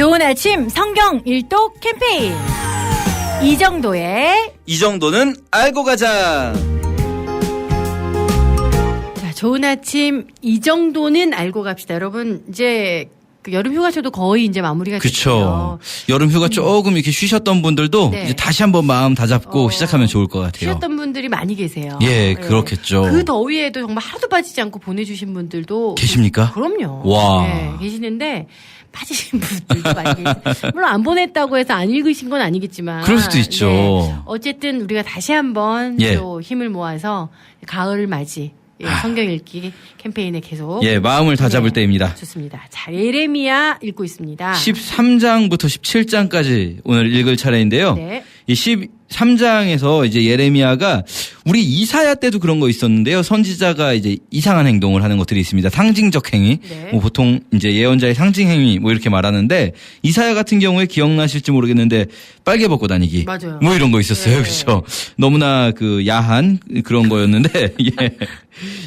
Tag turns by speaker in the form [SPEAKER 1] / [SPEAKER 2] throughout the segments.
[SPEAKER 1] 좋은 아침 성경 일독 캠페인 이 정도는 알고 가자. 자, 좋은 아침 이 정도는 알고 갑시다. 여러분 이제 그 여름 휴가철도 거의 이제 마무리가 됐어요.
[SPEAKER 2] 그렇죠. 여름 휴가 조금 이렇게 쉬셨던 분들도
[SPEAKER 1] 네.
[SPEAKER 2] 이제 다시 한번 마음 다잡고 시작하면 좋을 것 같아요.
[SPEAKER 1] 쉬었던 분들이 많이 계세요.
[SPEAKER 2] 예, 그렇겠죠.
[SPEAKER 1] 그 더위에도 정말 하루도 빠지지 않고 보내주신 분들도
[SPEAKER 2] 계십니까?
[SPEAKER 1] 그럼요.
[SPEAKER 2] 와.
[SPEAKER 1] 네, 계시는데 빠지신 분들도 많이 계세요. 물론 안 보냈다고 해서 안 읽으신 건 아니겠지만
[SPEAKER 2] 그럴 수도 있죠.
[SPEAKER 1] 네, 어쨌든 우리가 다시 한번
[SPEAKER 2] 예.
[SPEAKER 1] 또 힘을 모아서 가을 맞이 성경 읽기 캠페인에 계속
[SPEAKER 2] 마음을 다잡을 때입니다.
[SPEAKER 1] 좋습니다. 자, 예레미야 읽고 있습니다.
[SPEAKER 2] 13장부터 17장까지 오늘 읽을 차례인데요.
[SPEAKER 1] 네.
[SPEAKER 2] 이 13장에서 이제 예레미야가 우리 이사야 때도 그런 거 있었는데요. 선지자가 이제 이상한 행동을 하는 것들이 있습니다. 상징적 행위.
[SPEAKER 1] 네.
[SPEAKER 2] 뭐 보통 이제 예언자의 상징 행위 뭐 이렇게 말하는데 이사야 같은 경우에 기억나실지 모르겠는데 빨개 벗고 다니기.
[SPEAKER 1] 맞아요.
[SPEAKER 2] 뭐 이런 거 있었어요.
[SPEAKER 1] 네.
[SPEAKER 2] 그렇죠. 너무나 그 야한 그런 거였는데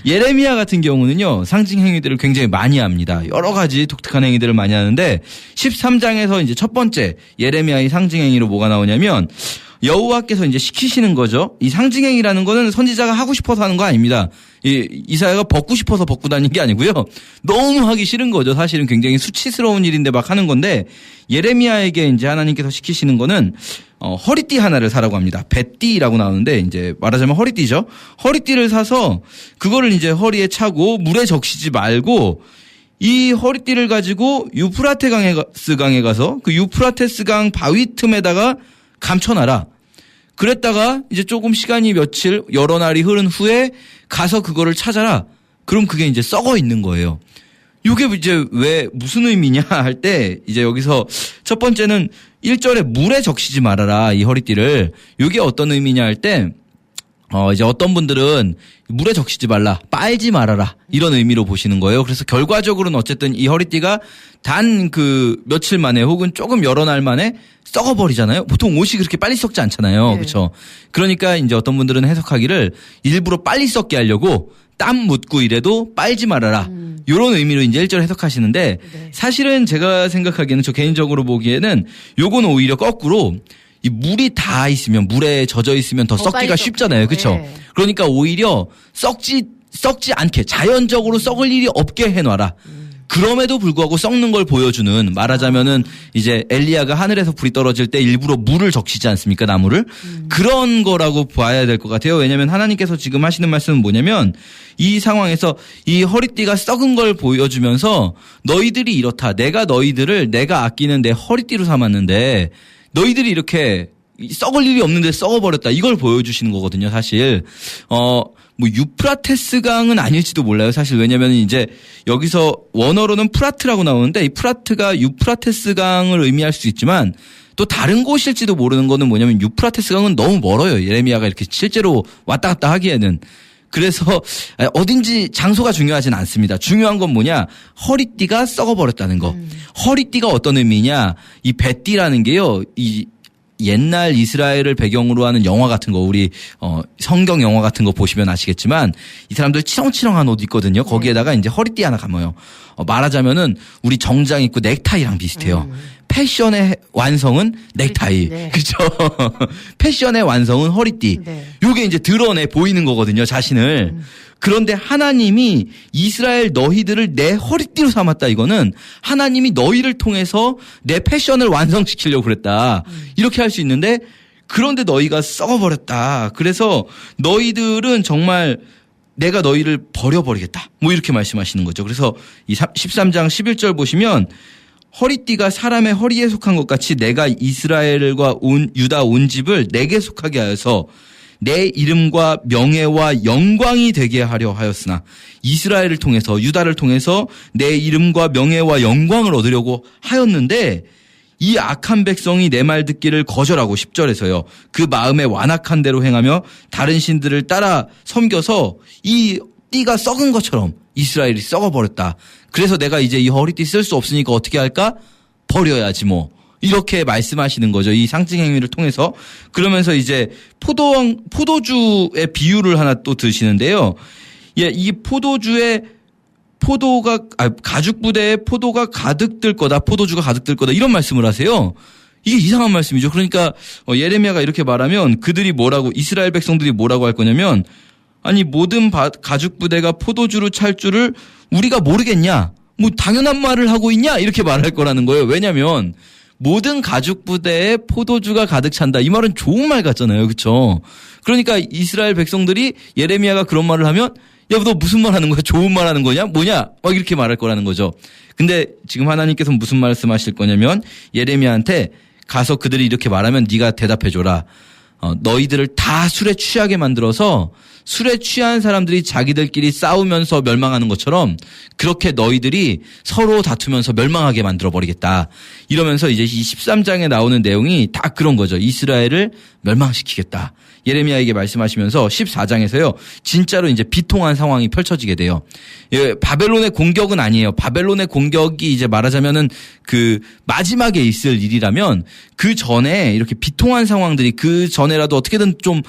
[SPEAKER 2] 예레미야 같은 경우는요. 상징 행위들을 굉장히 많이 합니다. 여러 가지 독특한 행위들을 많이 하는데 13장에서 이제 첫 번째 예레미야의 상징 행위로 뭐가 나오냐면 여호와께서 이제 시키시는 거죠. 이 상징 행위라는 거는 선지자가 하고 싶어서 하는 거 아닙니다. 이사야가 벗고 싶어서 벗고 다니는 게 아니고요. 너무 하기 싫은 거죠. 사실은 굉장히 수치스러운 일인데 막 하는 건데 예레미야에게 이제 하나님께서 시키시는 거는 허리띠 하나를 사라고 합니다. 뱃띠라고 나오는데 이제 말하자면 허리띠죠. 허리띠를 사서 그거를 이제 허리에 차고 물에 적시지 말고 이 허리띠를 가지고 유프라테스 강에 가서 그 유프라테스 강 바위 틈에다가 감춰놔라. 그랬다가 이제 조금 시간이 며칠 여러 날이 흐른 후에 가서 그거를 찾아라. 그럼 그게 이제 썩어 있는 거예요. 이게 이제 왜 무슨 의미냐 할 때 이제 여기서 첫 번째는 1절에 물에 적시지 말아라 이 허리띠를. 이게 어떤 의미냐 할 때 이제 어떤 분들은 물에 적시지 말라, 빨지 말아라 이런 의미로 보시는 거예요. 그래서 결과적으로는 어쨌든 이 허리띠가 단 그 며칠 만에 혹은 조금 여러 날 만에 썩어버리잖아요. 보통 옷이 그렇게 빨리 썩지 않잖아요.
[SPEAKER 1] 네.
[SPEAKER 2] 그렇죠. 그러니까 이제 어떤 분들은 해석하기를 일부러 빨리 썩게 하려고 땀 묻고 이래도 빨지 말아라. 이런 의미로 이제 1절 해석하시는데
[SPEAKER 1] 네.
[SPEAKER 2] 사실은 제가 생각하기에는 저 개인적으로 보기에는 요건 오히려 거꾸로 이 물이 다 있으면 물에 젖어 있으면 더 썩기가 쉽잖아요. 그렇죠?
[SPEAKER 1] 네.
[SPEAKER 2] 그러니까 오히려 썩지 않게 자연적으로 썩을 일이 없게 해놔라. 그럼에도 불구하고 썩는 걸 보여주는 말하자면은 이제 엘리야가 하늘에서 불이 떨어질 때 일부러 물을 적시지 않습니까? 나무를. 그런 거라고 봐야 될 것 같아요. 왜냐하면 하나님께서 지금 하시는 말씀은 뭐냐면 이 상황에서 이 허리띠가 썩은 걸 보여주면서 너희들이 이렇다. 내가 너희들을 내가 아끼는 내 허리띠로 삼았는데 너희들이 이렇게 썩을 일이 없는데 썩어버렸다. 이걸 보여주시는 거거든요, 사실. 뭐 유프라테스 강은 아닐지도 몰라요, 사실. 왜냐면 이제 여기서 원어로는 프라트라고 나오는데 이 프라트가 유프라테스 강을 의미할 수 있지만 또 다른 곳일지도 모르는 거는 뭐냐면 유프라테스 강은 너무 멀어요. 예레미야가 이렇게 실제로 왔다 갔다 하기에는. 그래서 어딘지 장소가 중요하진 않습니다. 중요한 건 뭐냐? 허리띠가 썩어버렸다는 거. 허리띠가 어떤 의미냐? 이 뱃띠라는 게요. 이 옛날 이스라엘을 배경으로 하는 영화 같은 거 우리 성경 영화 같은 거 보시면 아시겠지만 이 사람들 치렁치렁한 옷 있거든요. 거기에다가 이제 허리띠 하나 감아요. 말하자면은 우리 정장 입고 넥타이랑 비슷해요. 패션의 완성은 넥타이.
[SPEAKER 1] 네.
[SPEAKER 2] 그렇죠? 패션의 완성은 허리띠.
[SPEAKER 1] 네.
[SPEAKER 2] 요게 이제 드러내 보이는 거거든요, 자신을. 그런데 하나님이 이스라엘 너희들을 내 허리띠로 삼았다. 이거는 하나님이 너희를 통해서 내 패션을 완성시키려고 그랬다. 이렇게 할 수 있는데 그런데 너희가 썩어버렸다. 그래서 너희들은 정말 내가 너희를 버려버리겠다. 뭐 이렇게 말씀하시는 거죠. 그래서 이 13장 11절 보시면 허리띠가 사람의 허리에 속한 것 같이 내가 이스라엘과 유다 온 집을 내게 속하게 하여서 내 이름과 명예와 영광이 되게 하려 하였으나 이스라엘을 통해서 유다를 통해서 내 이름과 명예와 영광을 얻으려고 하였는데 이 악한 백성이 내 말 듣기를 거절하고 10절에서요. 그 마음에 완악한 대로 행하며 다른 신들을 따라 섬겨서 이 띠가 썩은 것처럼 이스라엘이 썩어버렸다. 그래서 내가 이제 이 허리띠 쓸 수 없으니까 어떻게 할까? 버려야지 뭐. 이렇게 말씀하시는 거죠. 이 상징 행위를 통해서. 그러면서 이제 포도주의 비유를 하나 또 드시는데요. 이 포도주의 가죽 부대에 포도가 가득 들 거다. 포도주가 가득 들 거다. 이런 말씀을 하세요. 이게 이상한 말씀이죠. 그러니까 예레미야가 이렇게 말하면 그들이 이스라엘 백성들이 뭐라고 할 거냐면 아니 모든 가죽 부대가 포도주로 찰 줄을 우리가 모르겠냐? 뭐 당연한 말을 하고 있냐? 이렇게 말할 거라는 거예요. 왜냐하면 모든 가죽 부대에 포도주가 가득 찬다. 이 말은 좋은 말 같잖아요. 그렇죠? 그러니까 이스라엘 백성들이 예레미야가 그런 말을 하면 야, 너 무슨 말 하는 거야? 좋은 말 하는 거냐? 뭐냐? 막 이렇게 말할 거라는 거죠. 근데 지금 하나님께서 무슨 말씀하실 거냐면 예레미야한테 가서 그들이 이렇게 말하면 네가 대답해 줘라. 너희들을 다 술에 취하게 만들어서 술에 취한 사람들이 자기들끼리 싸우면서 멸망하는 것처럼 그렇게 너희들이 서로 다투면서 멸망하게 만들어버리겠다. 이러면서 이제 이 13장에 나오는 내용이 다 그런 거죠. 이스라엘을 멸망시키겠다. 예레미야에게 말씀하시면서 14장에서요. 진짜로 이제 비통한 상황이 펼쳐지게 돼요. 바벨론의 공격은 아니에요. 바벨론의 공격이 이제 말하자면은 그 마지막에 있을 일이라면 그 전에 이렇게 비통한 상황들이 그 전에라도 어떻게든 좀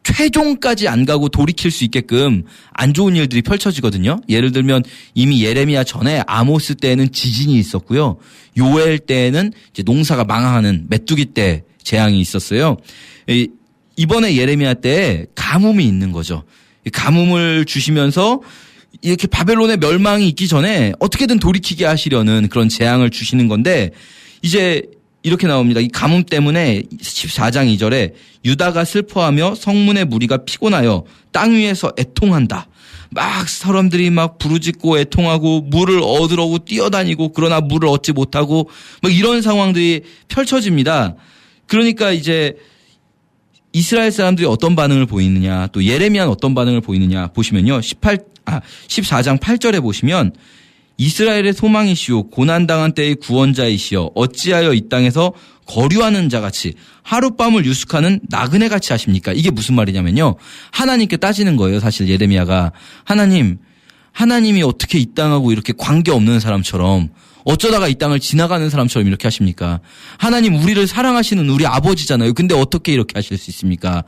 [SPEAKER 2] 최종까지 안 가고 돌이킬 수 있게끔 안 좋은 일들이 펼쳐지거든요. 예를 들면 이미 예레미야 전에 아모스 때에는 지진이 있었고요. 요엘 때에는 이제 농사가 망하는 메뚜기 때 재앙이 있었어요. 이번에 예레미야 때에 가뭄이 있는 거죠. 가뭄을 주시면서 이렇게 바벨론의 멸망이 있기 전에 어떻게든 돌이키게 하시려는 그런 재앙을 주시는 건데 이제 이렇게 나옵니다. 이 가뭄 때문에 14장 2절에 유다가 슬퍼하며 성문의 무리가 피곤하여 땅 위에서 애통한다. 막 사람들이 막 부르짖고 애통하고 물을 얻으려고 뛰어다니고 그러나 물을 얻지 못하고 막 이런 상황들이 펼쳐집니다. 그러니까 이제 이스라엘 사람들이 어떤 반응을 보이느냐 또 예레미야는 어떤 반응을 보이느냐 보시면요. 14장 8절에 보시면 이스라엘의 소망이시오 고난당한 때의 구원자이시여 어찌하여 이 땅에서 거류하는 자같이 하룻밤을 유숙하는 나그네같이 하십니까? 이게 무슨 말이냐면요. 하나님께 따지는 거예요. 사실 예레미야가 하나님이 어떻게 이 땅하고 이렇게 관계없는 사람처럼 어쩌다가 이 땅을 지나가는 사람처럼 이렇게 하십니까? 하나님 우리를 사랑하시는 우리 아버지잖아요. 근데 어떻게 이렇게 하실 수 있습니까?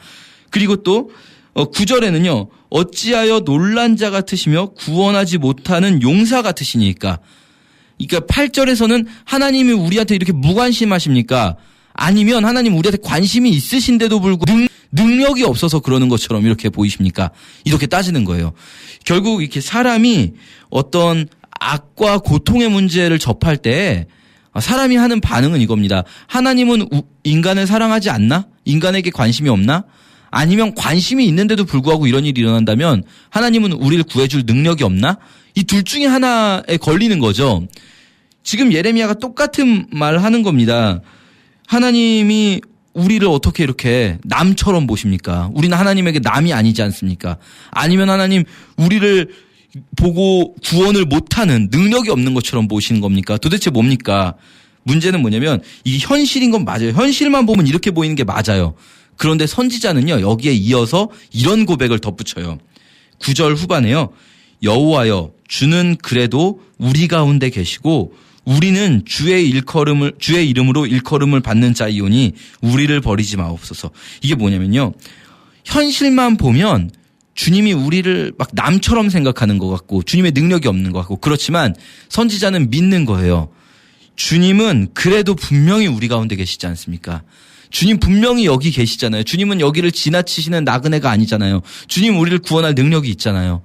[SPEAKER 2] 그리고 또 9절에는요. 어찌하여 놀란 자 같으시며 구원하지 못하는 용사 같으시니까. 그러니까 8절에서는 하나님이 우리한테 이렇게 무관심하십니까? 아니면 하나님 우리한테 관심이 있으신데도 불구하고 능력이 없어서 그러는 것처럼 이렇게 보이십니까? 이렇게 따지는 거예요. 결국 이렇게 사람이 어떤 악과 고통의 문제를 접할 때 사람이 하는 반응은 이겁니다. 하나님은 인간을 사랑하지 않나? 인간에게 관심이 없나? 아니면 관심이 있는데도 불구하고 이런 일이 일어난다면 하나님은 우리를 구해줄 능력이 없나? 이 둘 중에 하나에 걸리는 거죠. 지금 예레미야가 똑같은 말을 하는 겁니다. 하나님이 우리를 어떻게 이렇게 남처럼 보십니까? 우리는 하나님에게 남이 아니지 않습니까? 아니면 하나님 우리를 보고 구원을 못하는 능력이 없는 것처럼 보시는 겁니까? 도대체 뭡니까? 문제는 뭐냐면 이게 현실인 건 맞아요. 현실만 보면 이렇게 보이는 게 맞아요. 그런데 선지자는요. 여기에 이어서 이런 고백을 덧붙여요. 9절 후반에요. 여호와여 주는 그래도 우리 가운데 계시고 우리는 주의 이름으로 일컬음을 받는 자이오니 우리를 버리지 마옵소서. 이게 뭐냐면요. 현실만 보면 주님이 우리를 막 남처럼 생각하는 것 같고 주님의 능력이 없는 것 같고 그렇지만 선지자는 믿는 거예요. 주님은 그래도 분명히 우리 가운데 계시지 않습니까? 주님 분명히 여기 계시잖아요. 주님은 여기를 지나치시는 나그네가 아니잖아요. 주님 우리를 구원할 능력이 있잖아요.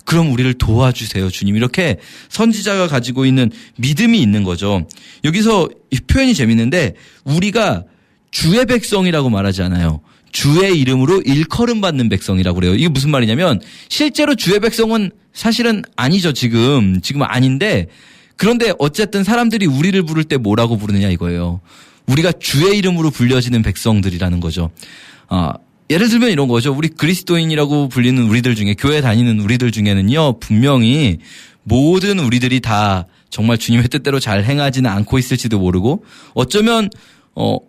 [SPEAKER 2] 그럼 우리를 도와주세요, 주님. 이렇게 선지자가 가지고 있는 믿음이 있는 거죠. 여기서 이 표현이 재밌는데 우리가 주의 백성이라고 말하지 않아요. 주의 이름으로 일컬음 받는 백성이라고 그래요. 이게 무슨 말이냐면 실제로 주의 백성은 사실은 아니죠, 지금 아닌데 그런데 어쨌든 사람들이 우리를 부를 때 뭐라고 부르느냐 이거예요. 우리가 주의 이름으로 불려지는 백성들이라는 거죠. 예를 들면 이런 거죠. 우리 그리스도인이라고 불리는 우리들 중에 교회 다니는 우리들 중에는요. 분명히 모든 우리들이 다 정말 주님의 뜻대로 잘 행하지는 않고 있을지도 모르고 어쩌면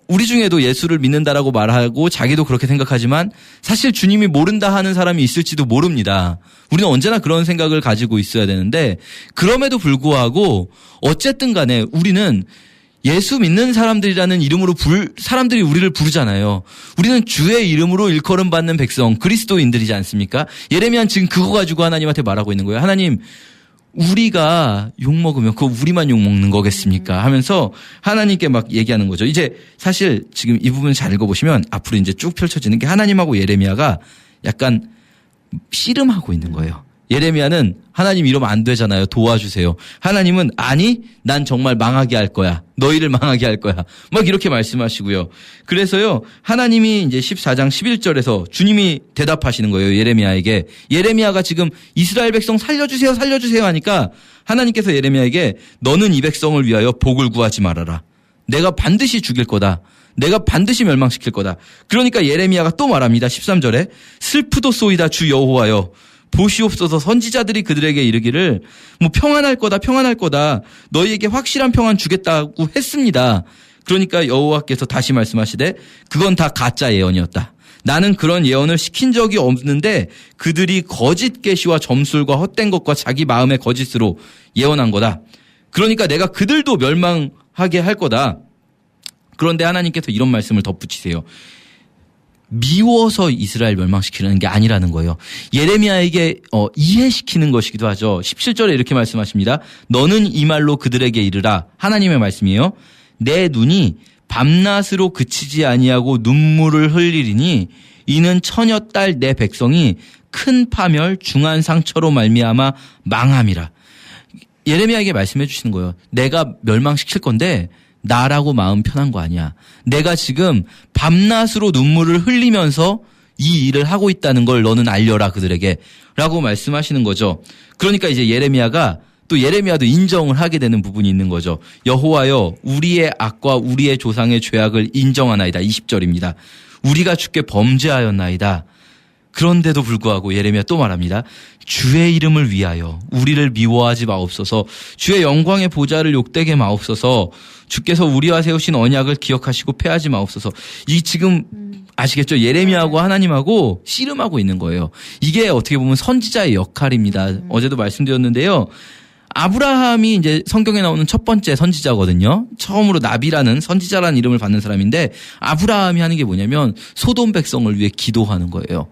[SPEAKER 2] 우리 중에도 예수를 믿는다라고 말하고 자기도 그렇게 생각하지만 사실 주님이 모른다 하는 사람이 있을지도 모릅니다. 우리는 언제나 그런 생각을 가지고 있어야 되는데 그럼에도 불구하고 어쨌든 간에 우리는 예수 믿는 사람들이라는 이름으로 사람들이 우리를 부르잖아요. 우리는 주의 이름으로 일컬음 받는 백성, 그리스도인들이지 않습니까? 예레미야는 지금 그거 가지고 하나님한테 말하고 있는 거예요. 하나님, 우리가 욕 먹으면 그거 우리만 욕 먹는 거겠습니까? 하면서 하나님께 막 얘기하는 거죠. 이제 사실 지금 이 부분 잘 읽어보시면 앞으로 이제 쭉 펼쳐지는 게 하나님하고 예레미야가 약간 씨름하고 있는 거예요. 예레미야는 하나님 이러면 안 되잖아요. 도와주세요. 하나님은 아니 난 정말 망하게 할 거야. 너희를 망하게 할 거야. 막 이렇게 말씀하시고요. 그래서요 하나님이 이제 14장 11절에서 주님이 대답하시는 거예요. 예레미야에게. 예레미야가 지금 이스라엘 백성 살려주세요 살려주세요 하니까 하나님께서 예레미야에게 너는 이 백성을 위하여 복을 구하지 말아라. 내가 반드시 죽일 거다. 내가 반드시 멸망시킬 거다. 그러니까 예레미야가 또 말합니다. 13절에 슬프도소이다 주 여호와여 보시옵소서 선지자들이 그들에게 이르기를 뭐 평안할 거다 평안할 거다 너희에게 확실한 평안 주겠다고 했습니다. 그러니까 여호와께서 다시 말씀하시되 그건 다 가짜 예언이었다. 나는 그런 예언을 시킨 적이 없는데 그들이 거짓 계시와 점술과 헛된 것과 자기 마음의 거짓으로 예언한 거다. 그러니까 내가 그들도 멸망하게 할 거다. 그런데 하나님께서 이런 말씀을 덧붙이세요. 미워서 이스라엘 멸망시키는 게 아니라는 거예요. 예레미야에게 이해시키는 것이기도 하죠. 17절에 이렇게 말씀하십니다. 너는 이 말로 그들에게 이르라. 하나님의 말씀이에요. 내 눈이 밤낮으로 그치지 아니하고 눈물을 흘리리니 이는 처녀 딸 내 백성이 큰 파멸 중한 상처로 말미암아 망함이라. 예레미야에게 말씀해 주시는 거예요. 내가 멸망시킬 건데 나라고 마음 편한 거 아니야. 내가 지금 밤낮으로 눈물을 흘리면서 이 일을 하고 있다는 걸 너는 알려라 그들에게 라고 말씀하시는 거죠. 그러니까 이제 예레미야가 또 예레미야도 인정을 하게 되는 부분이 있는 거죠. 여호와여 우리의 악과 우리의 조상의 죄악을 인정하나이다. 20절입니다. 우리가 주께 범죄하였나이다. 그런데도 불구하고 예레미야 또 말합니다. 주의 이름을 위하여 우리를 미워하지 마옵소서. 주의 영광의 보좌를 욕되게 마옵소서. 주께서 우리와 세우신 언약을 기억하시고 패하지 마옵소서. 이 지금 아시겠죠? 예레미야하고 하나님하고 씨름하고 있는 거예요. 이게 어떻게 보면 선지자의 역할입니다. 어제도 말씀드렸는데요. 아브라함이 이제 성경에 나오는 첫 번째 선지자거든요. 처음으로 나비라는 선지자라는 이름을 받는 사람인데 아브라함이 하는 게 뭐냐면 소돔 백성을 위해 기도하는 거예요.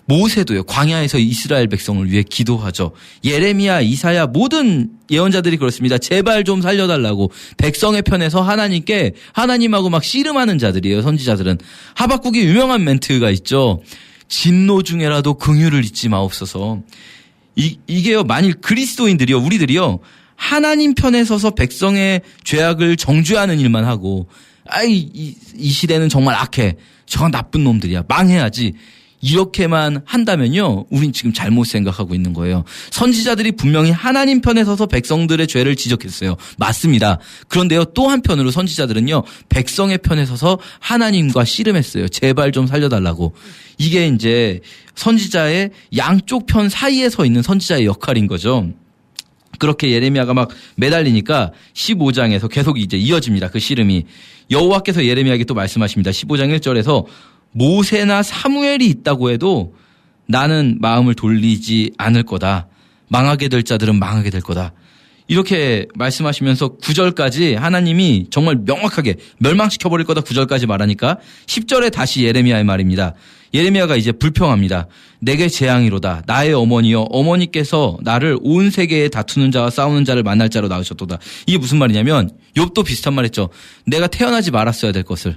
[SPEAKER 2] 모세도요. 광야에서 이스라엘 백성을 위해 기도하죠. 예레미야, 이사야 모든 예언자들이 그렇습니다. 제발 좀 살려달라고 백성의 편에서 하나님께 하나님하고 막 씨름하는 자들이에요. 선지자들은. 하박국의 유명한 멘트가 있죠. 진노 중에라도 긍휼을 잊지 마옵소서. 이게요. 만일 그리스도인들이요. 우리들이요. 하나님 편에 서서 백성의 죄악을 정죄하는 일만 하고 이 시대는 정말 악해. 저건 나쁜 놈들이야. 망해야지. 이렇게만 한다면요. 우린 지금 잘못 생각하고 있는 거예요. 선지자들이 분명히 하나님 편에 서서 백성들의 죄를 지적했어요. 맞습니다. 그런데요. 또 한편으로 선지자들은요. 백성의 편에 서서 하나님과 씨름했어요. 제발 좀 살려달라고. 이게 이제 선지자의 양쪽 편 사이에 서 있는 선지자의 역할인 거죠. 그렇게 예레미야가 막 매달리니까 15장에서 계속 이제 이어집니다. 그 씨름이. 여호와께서 예레미야에게 또 말씀하십니다. 15장 1절에서 모세나 사무엘이 있다고 해도 나는 마음을 돌리지 않을 거다. 망하게 될 자들은 망하게 될 거다. 이렇게 말씀하시면서 9절까지 하나님이 정말 명확하게 멸망시켜버릴 거다 9절까지 말하니까 10절에 다시 예레미야의 말입니다. 예레미야가 이제 불평합니다. 내게 재앙이로다. 나의 어머니여 어머니께서 나를 온 세계에 다투는 자와 싸우는 자를 만날 자로 낳으셨도다. 이게 무슨 말이냐면 욥도 비슷한 말 했죠. 내가 태어나지 말았어야 될 것을.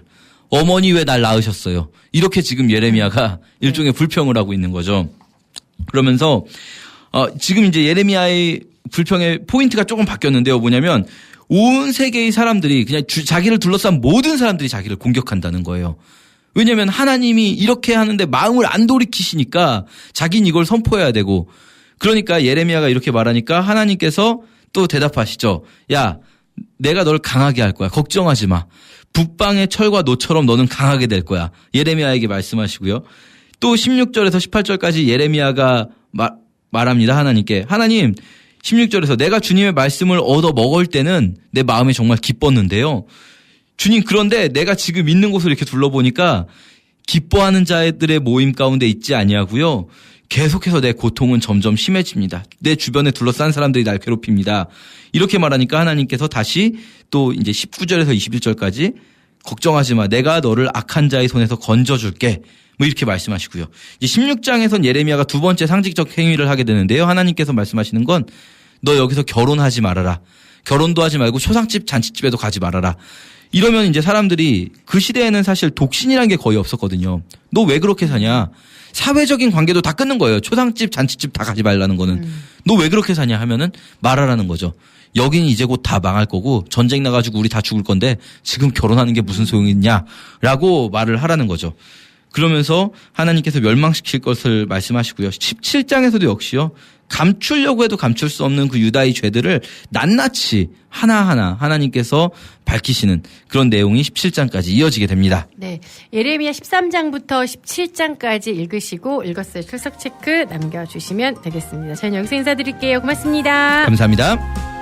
[SPEAKER 2] 어머니 왜 날 낳으셨어요? 이렇게 지금 예레미야가 일종의 불평을 하고 있는 거죠. 그러면서 지금 이제 예레미야의 불평의 포인트가 조금 바뀌었는데요. 뭐냐면 온 세계의 사람들이 그냥 자기를 둘러싼 모든 사람들이 자기를 공격한다는 거예요. 왜냐하면 하나님이 이렇게 하는데 마음을 안 돌이키시니까 자기는 이걸 선포해야 되고 그러니까 예레미야가 이렇게 말하니까 하나님께서 또 대답하시죠. 야, 내가 널 강하게 할 거야. 걱정하지 마. 북방의 철과 노처럼 너는 강하게 될 거야. 예레미야에게 말씀하시고요. 또 16절에서 18절까지 예레미야가 말합니다. 하나님께. 하나님 16절에서 내가 주님의 말씀을 얻어 먹을 때는 내 마음에 정말 기뻤는데요. 주님 그런데 내가 지금 있는 곳을 이렇게 둘러보니까 기뻐하는 자들의 모임 가운데 있지 아니하고요. 계속해서 내 고통은 점점 심해집니다. 내 주변에 둘러싼 사람들이 날 괴롭힙니다. 이렇게 말하니까 하나님께서 다시 또 이제 19절에서 21절까지 걱정하지 마. 내가 너를 악한 자의 손에서 건져줄게. 뭐 이렇게 말씀하시고요. 이제 16장에선 예레미야가 두 번째 상징적 행위를 하게 되는데요. 하나님께서 말씀하시는 건 너 여기서 결혼하지 말아라. 결혼도 하지 말고 초상집 잔치집에도 가지 말아라. 이러면 이제 사람들이 그 시대에는 사실 독신이라는 게 거의 없었거든요. 너 왜 그렇게 사냐? 사회적인 관계도 다 끊는 거예요. 초상집, 잔치집 다 가지 말라는 거는. 너 왜 그렇게 사냐 하면은 말하라는 거죠. 여기는 이제 곧 다 망할 거고 전쟁 나가지고 우리 다 죽을 건데 지금 결혼하는 게 무슨 소용이 있냐라고 말을 하라는 거죠. 그러면서 하나님께서 멸망시킬 것을 말씀하시고요. 17장에서도 역시요. 감추려고 해도 감출 수 없는 그 유다의 죄들을 낱낱이 하나하나 하나님께서 밝히시는 그런 내용이 17장까지 이어지게 됩니다.
[SPEAKER 1] 네. 예레미야 13장부터 17장까지 읽으시고 읽었어요. 출석 체크 남겨주시면 되겠습니다. 저는 여기서 인사드릴게요. 고맙습니다.
[SPEAKER 2] 감사합니다.